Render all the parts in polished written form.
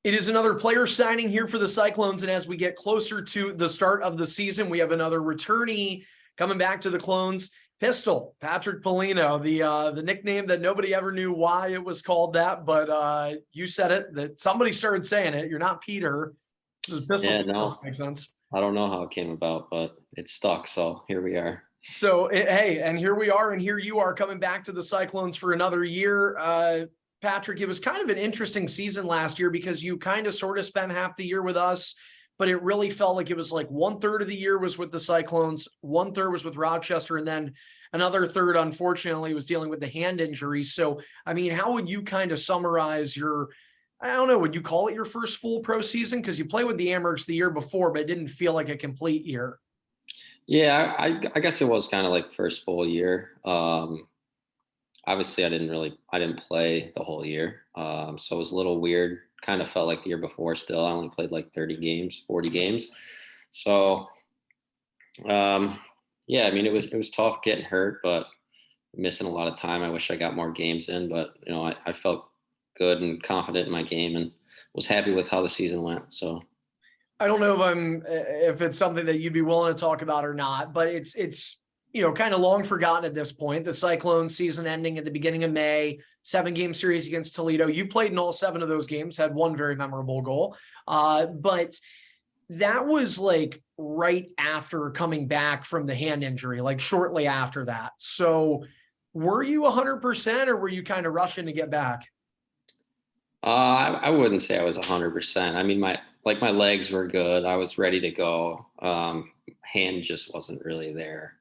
It is another player signing here for the Cyclones, and as we get closer to the start of the season, we have another returnee coming back to the Clones. Pistol, Patrick Polino, the nickname that nobody ever knew why it was called that, but you said it, that somebody started saying it. You're not Peter. This is Pistol. Yeah, no, doesn't make sense. I don't know how it came about, but it stuck. So here we are. So, hey, and here we are, and here you are coming back to the Cyclones for another year. Patrick, it was kind of an interesting season last year because you kind of sort of spent half the year with us, but it really felt like it was like 1/3 of the year was with the Cyclones, 1/3 was with Rochester, and then another third, unfortunately, was dealing with the hand injury. So, I mean, how would you kind of summarize your, I don't know, would you call it your first full pro season? Because you played with the Amherst the year before, but it didn't feel like a complete year. Yeah, I guess it was kind of like first full year. Obviously I didn't play the whole year. So it was a little weird. Kind of felt like the year before still. I only played like 30 games, 40 games. So yeah, I mean it was tough getting hurt, but missing a lot of time. I wish I got more games in, but I felt good and confident in my game and was happy with how the season went. So I don't know if it's something that you'd be willing to talk about or not, but it's kind of long forgotten at this point. The Cyclones season ending at the beginning of May, 7-game series against Toledo. You played in all 7 of those games, had one very memorable goal. But that was like right after coming back from the hand injury, like shortly after that. So were you 100% or were you kind of rushing to get back? I wouldn't say I was 100%. I mean, my legs were good. I was ready to go. Hand just wasn't really there.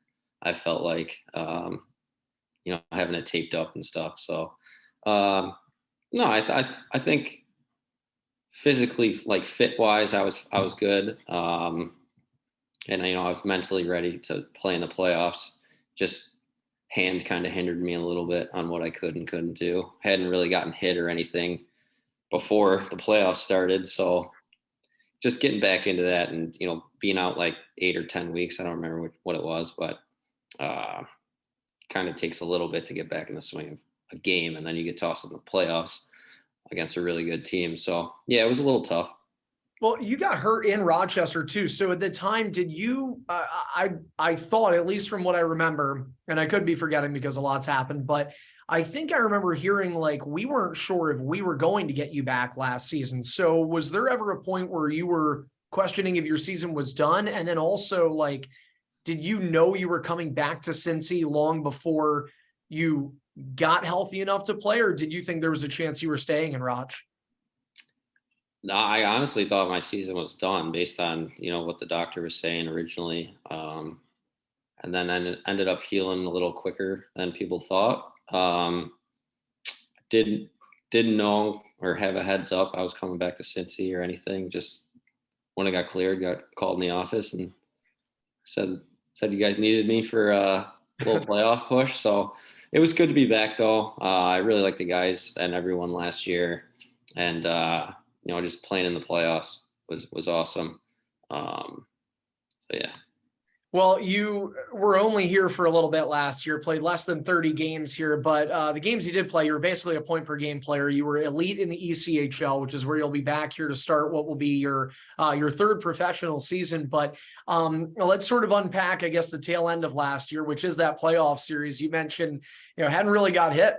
I felt like, having it taped up and stuff. So, no, I think physically, like fit wise, I was good. And I was mentally ready to play in the playoffs. Just hand kind of hindered me a little bit on what I could and couldn't do. Hadn't really gotten hit or anything before the playoffs started. So just getting back into that and, being out like 8 or 10 weeks, I don't remember what it was, but kind of takes a little bit to get back in the swing of a game. And then you get tossed in the playoffs against a really good team. So yeah, it was a little tough. Well, you got hurt in Rochester too. So at the time, did you, I thought, at least from what I remember, and I could be forgetting because a lot's happened, but I think I remember hearing like, we weren't sure if we were going to get you back last season. So was there ever a point where you were questioning if your season was done? And then also like, did you know you were coming back to Cincy long before you got healthy enough to play? Or did you think there was a chance you were staying in Roch? No, I honestly thought my season was done based on, what the doctor was saying originally. And then I ended up healing a little quicker than people thought. Didn't know or have a heads up I was coming back to Cincy or anything. Just when I got cleared, got called in the office and said you guys needed me for a little playoff push. So it was good to be back though. I really liked the guys and everyone last year. And, just playing in the playoffs was awesome. So yeah. Well, you were only here for a little bit last year, played less than 30 games here, but the games you did play, you were basically a point per game player. You were elite in the ECHL, which is where you'll be back here to start what will be your third professional season. But let's sort of unpack, I guess, the tail end of last year, which is that playoff series. You mentioned, hadn't really got hit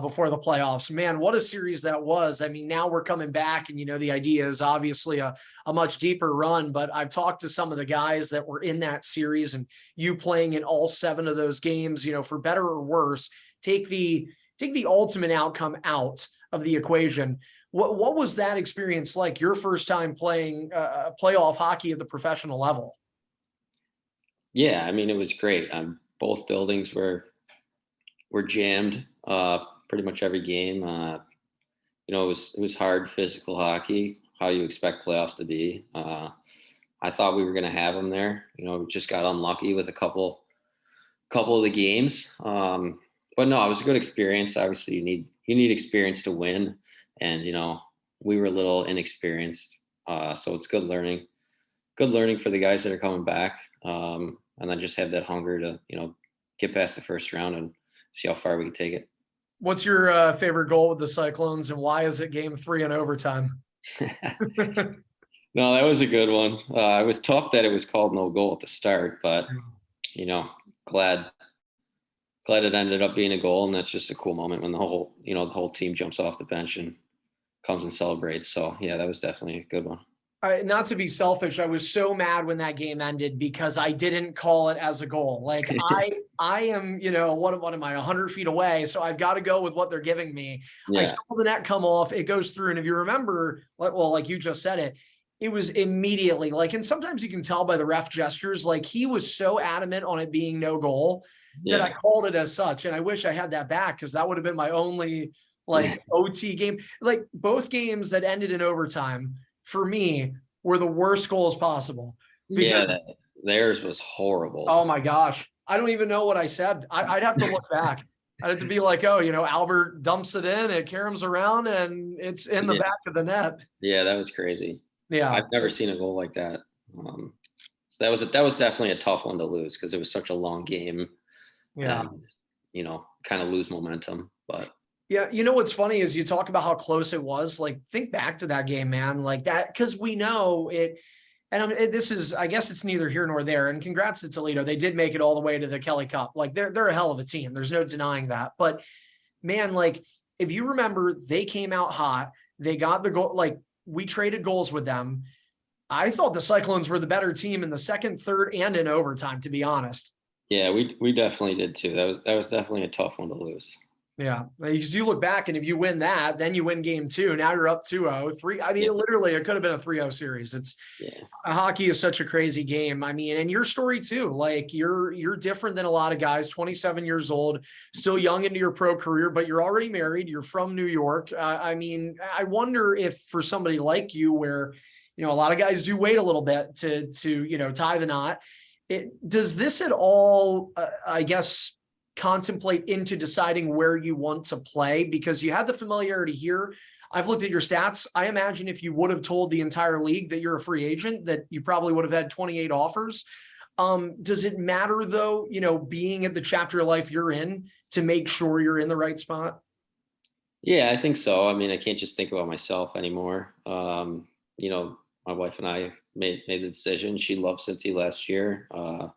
before the playoffs. Man, what a series that was. I mean, now we're coming back and, the idea is obviously a much deeper run, but I've talked to some of the guys that were in that series and you playing in all 7 of those games, for better or worse, take the ultimate outcome out of the equation. What was that experience like, your first time playing playoff hockey at the professional level? Yeah, I mean, it was great. Both buildings were jammed pretty much every game. It was hard physical hockey, how you expect playoffs to be. I thought we were going to have them there. We just got unlucky with a couple of the games. But no, it was a good experience. Obviously, you need experience to win, and we were a little inexperienced, so it's good learning. Good learning for the guys that are coming back, and then just have that hunger to get past the first round and see how far we can take it. What's your favorite goal with the Cyclones, and why is it game 3 in overtime? No, that was a good one. It was tough that it was called no goal at the start, but you know, glad it ended up being a goal, and that's just a cool moment when the whole team jumps off the bench and comes and celebrates. So yeah, that was definitely a good one. Not to be selfish, I was so mad when that game ended because I didn't call it as a goal. Like I am, what am I, 100 feet away? So I've got to go with what they're giving me. I Yeah, saw the net come off, it goes through. And if you remember, well, like you just said it was immediately like, and sometimes you can tell by the ref gestures, like he was so adamant on it being no goal that I yeah, called it as such. And I wish I had that back because that would have been my only like OT game. Like both games that ended in overtime for me were the worst goals possible yeah. because, Theirs was horrible. oh my gosh, I don't even know what I said. I'd have to look back. I'd have to be like, oh, Albert dumps it in, it caroms around, and it's in the Yeah, back of the net. yeah, that was crazy. Yeah. I've never seen a goal like that. So that was definitely a tough one to lose because it was such a long game, Yeah. and kind of lose momentum. But Yeah, you know what's funny is you talk about how close it was. Like, think back to that game, man. Like that, because we know it. And this is, I guess, it's neither here nor there. And congrats to Toledo; they did make it all the way to the Kelly Cup. Like they're a hell of a team. There's no denying that. But man, like if you remember, they came out hot. They got the goal. Like we traded goals with them. I thought the Cyclones were the better team in the second, third, and in overtime. To be honest. yeah, we definitely did too. That was definitely a tough one to lose. Yeah. Because you look back and if you win that, then you win game two. Now you're up 2-0, 3. I mean, Yeah, literally, it could have been a 3-0 series. It's yeah, hockey is such a crazy game. I mean, and your story too. Like you're different than a lot of guys, 27 years old, still young into your pro career, but you're already married. You're from New York. I mean, I wonder if for somebody like you, where, a lot of guys do wait a little bit to tie the knot. Does this at all, I guess, contemplate into deciding where you want to play? Because you had the familiarity here. I've looked at your stats. I imagine if you would have told the entire league that you're a free agent, that you probably would have had 28 offers. Does it matter though, being at the chapter of life you're in to make sure you're in the right spot? yeah. I think so. I mean, I can't just think about myself anymore. My wife and I made the decision. She loved Cincy last year. I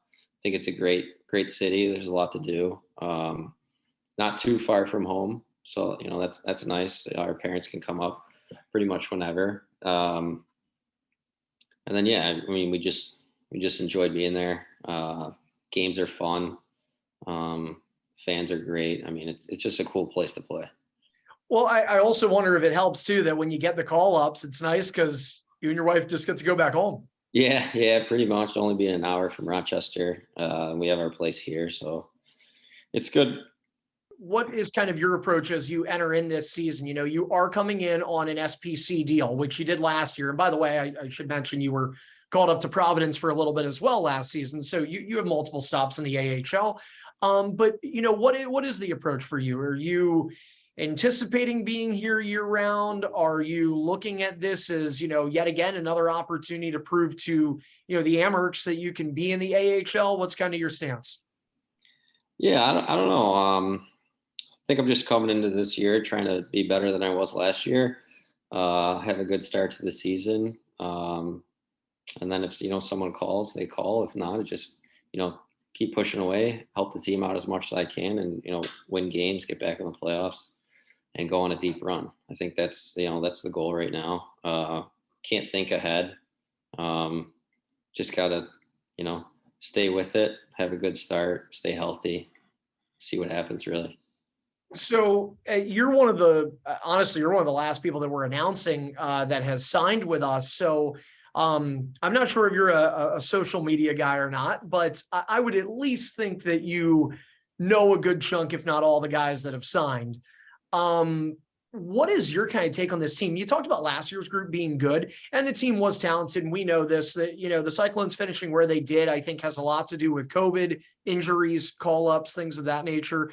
think it's a great city. There's a lot to do. Not too far from home, so that's nice. Our parents can come up pretty much whenever. And then yeah, I mean we just enjoyed being there. Games are fun. Fans are great. I mean it's just a cool place to play. Well, I also wonder if it helps too that when you get the call ups, it's nice because you and your wife just get to go back home. Yeah, pretty much. Only being an hour from Rochester, we have our place here, so it's good. What is kind of your approach as you enter in this season? You are coming in on an SPC deal, which you did last year. And by the way, I should mention you were called up to Providence for a little bit as well last season. So you have multiple stops in the AHL. But what is the approach for you? Are you anticipating being here year round? Are you looking at this as, yet again, another opportunity to prove to, the Amherst that you can be in the AHL? What's kind of your stance? Yeah, I don't know. I think I'm just coming into this year trying to be better than I was last year. Have a good start to the season. And then if someone calls, they call. If not, just keep pushing away, help the team out as much as I can, and win games, get back in the playoffs, and go on a deep run. I think that's the goal right now. Can't think ahead. Just gotta stay with it, have a good start, stay healthy, see what happens really. So you're honestly, you're one of the last people that we're announcing that has signed with us. So I'm not sure if you're a social media guy or not, but I would at least think that you know a good chunk, if not all the guys that have signed. What is your kind of take on this team? You talked about last year's group being good, and the team was talented. And we know this, that, the Cyclones finishing where they did, I think has a lot to do with COVID, injuries, call-ups, things of that nature.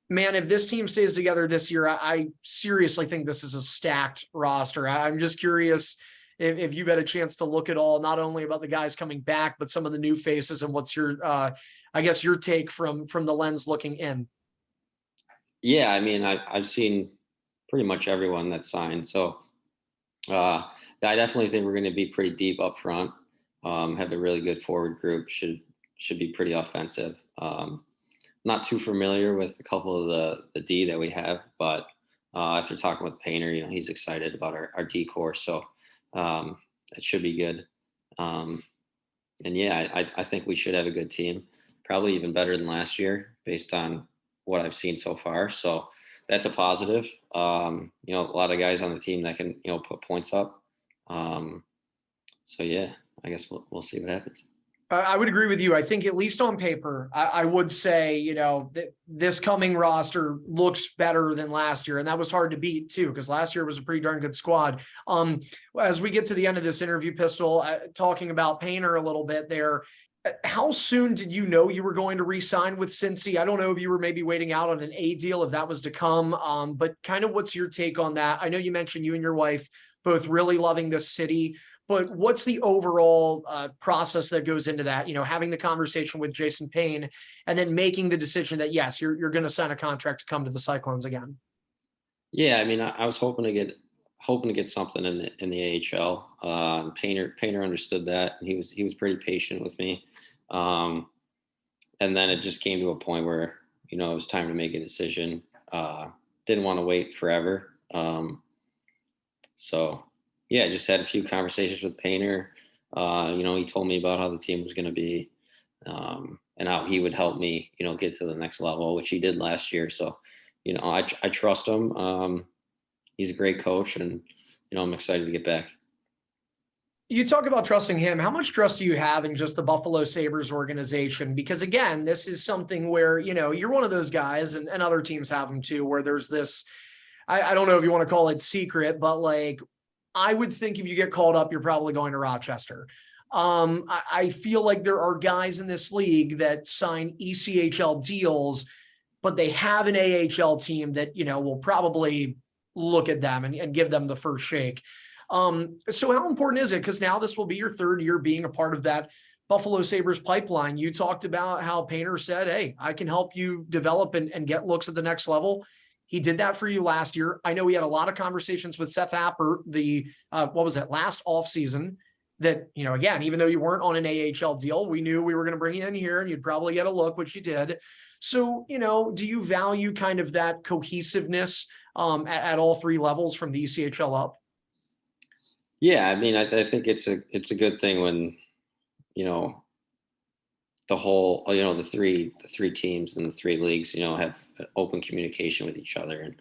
Man, if this team stays together this year, I seriously think this is a stacked roster. I'm just curious if you've had a chance to look at all, not only about the guys coming back, but some of the new faces, and what's your, I guess, your take from the lens looking in. Yeah, I mean, I've seen pretty much everyone that signed. So I definitely think we're going to be pretty deep up front. Have a really good forward group. Should be pretty offensive. Not too familiar with a couple of the D that we have, but after talking with Painter, he's excited about our D core, so it should be good. And yeah, I think we should have a good team, probably even better than last year based on what I've seen so far. So that's a positive. A lot of guys on the team that can put points up. So yeah, I guess we'll see what happens. I would agree with you. I think at least on paper, I would say, this coming roster looks better than last year. And that was hard to beat too, because last year was a pretty darn good squad. As we get to the end of this interview, Pistol, talking about Painter a little bit there, how soon did you know you were going to re-sign with Cincy? I don't know if you were maybe waiting out on an A deal, if that was to come, but kind of what's your take on that? I know you mentioned you and your wife both really loving this city. But what's the overall process that goes into that? Having the conversation with Jason Payne and then making the decision that, yes, you're going to sign a contract to come to the Cyclones again. Yeah, I mean, I was hoping to get something in the AHL. Painter understood that, and he was pretty patient with me. And then it just came to a point where it was time to make a decision. Didn't want to wait forever. So yeah, just had a few conversations with Painter. He told me about how the team was going to be, and how he would help me, get to the next level, which he did last year. So, I trust him. He's a great coach, and I'm excited to get back. You talk about trusting him. How much trust do you have in just the Buffalo Sabres organization? Because again, this is something where, you're one of those guys, and other teams have them too, where there's this, I don't know if you want to call it secret, but like, I would think if you get called up, you're probably going to Rochester. I feel like there are guys in this league that sign ECHL deals, but they have an AHL team that, will probably look at them and give them the first shake. So how important is it? Because now this will be your third year being a part of that Buffalo Sabres pipeline. You talked about how Painter said, hey, I can help you develop and get looks at the next level. He did that for you last year. I know we had a lot of conversations with Seth Apper, last offseason, that, again, even though you weren't on an AHL deal, we knew we were going to bring you in here and you'd probably get a look, which you did. So, do you value kind of that cohesiveness at all three levels from the ECHL up? Yeah, I mean, I think it's a good thing when, the whole, the three teams and the three leagues, have open communication with each other.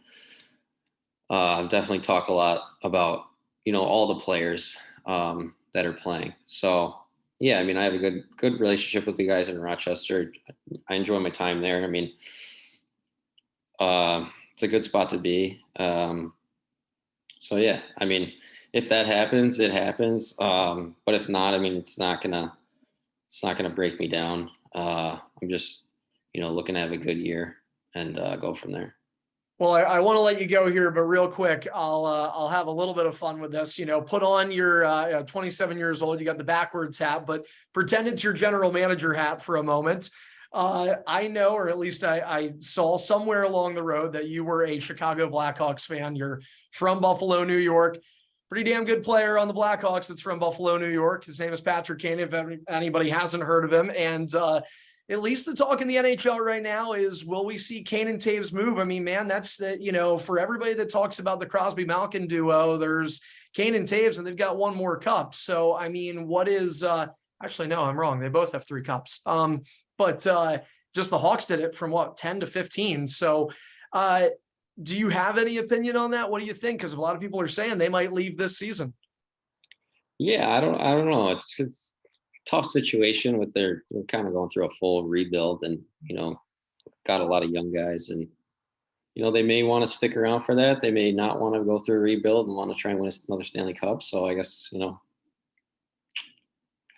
And definitely talk a lot about, all the players that are playing. So yeah, I mean, I have a good relationship with the guys in Rochester. I enjoy my time there. I mean, it's a good spot to be. So yeah, I mean, if that happens, it happens. But if not, I mean, it's not gonna break me down. I'm just, looking to have a good year and go from there. Well, I want to let you go here, but real quick, I'll have a little bit of fun with this. Put on your 27 years old. You got the backwards hat, but pretend it's your general manager hat for a moment. I know, or at least I saw somewhere along the road that you were a Chicago Blackhawks fan. You're from Buffalo, New York. Pretty damn good player on the Blackhawks that's from Buffalo, New York. His name is Patrick Kane, if anybody hasn't heard of him. And at least the talk in the NHL right now is, will we see Kane and Taves move? I mean, man, that's for everybody that talks about the Crosby-Malkin duo, there's Kane and Taves, and they've got one more cup. So, I mean, what is actually, no, I'm wrong. They both have 3 cups. But just the Hawks did it from 10 to 15. So do you have any opinion on that? What do you think? Because a lot of people are saying they might leave this season. Yeah, I don't know. It's a tough situation with they're kind of going through a full rebuild, and got a lot of young guys, and they may want to stick around for that. They may not want to go through a rebuild and want to try and win another Stanley Cup. So I guess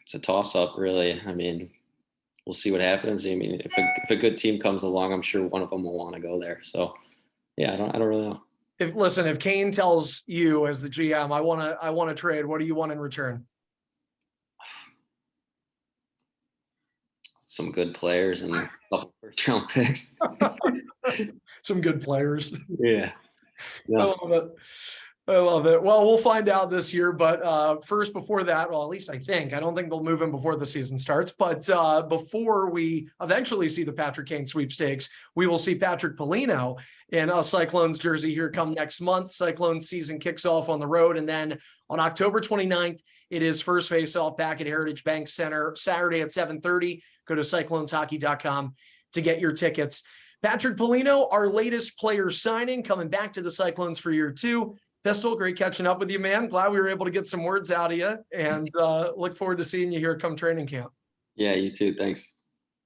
it's a toss up, really. I mean, we'll see what happens. I mean, if a good team comes along, I'm sure one of them will want to go there. So yeah, I don't really know. If Kane tells you as the GM, I want to trade, what do you want in return? Some good players and a couple first round picks. Some good players. Yeah. I love it. I love it. Well, we'll find out this year, but first, before that, well, at least I don't think they'll move him before the season starts. But before we eventually see the Patrick Kane sweepstakes, we will see Patrick Polino in a Cyclones jersey here come next month. Cyclones season kicks off on the road, and then on October 29th, it is first face-off back at Heritage Bank Center, Saturday at 7:30. Go to cycloneshockey.com to get your tickets. Patrick Polino, our latest player signing, coming back to the Cyclones for year 2. Pistol, great catching up with you, man. Glad we were able to get some words out of you, and look forward to seeing you here come training camp. Yeah, you too. Thanks.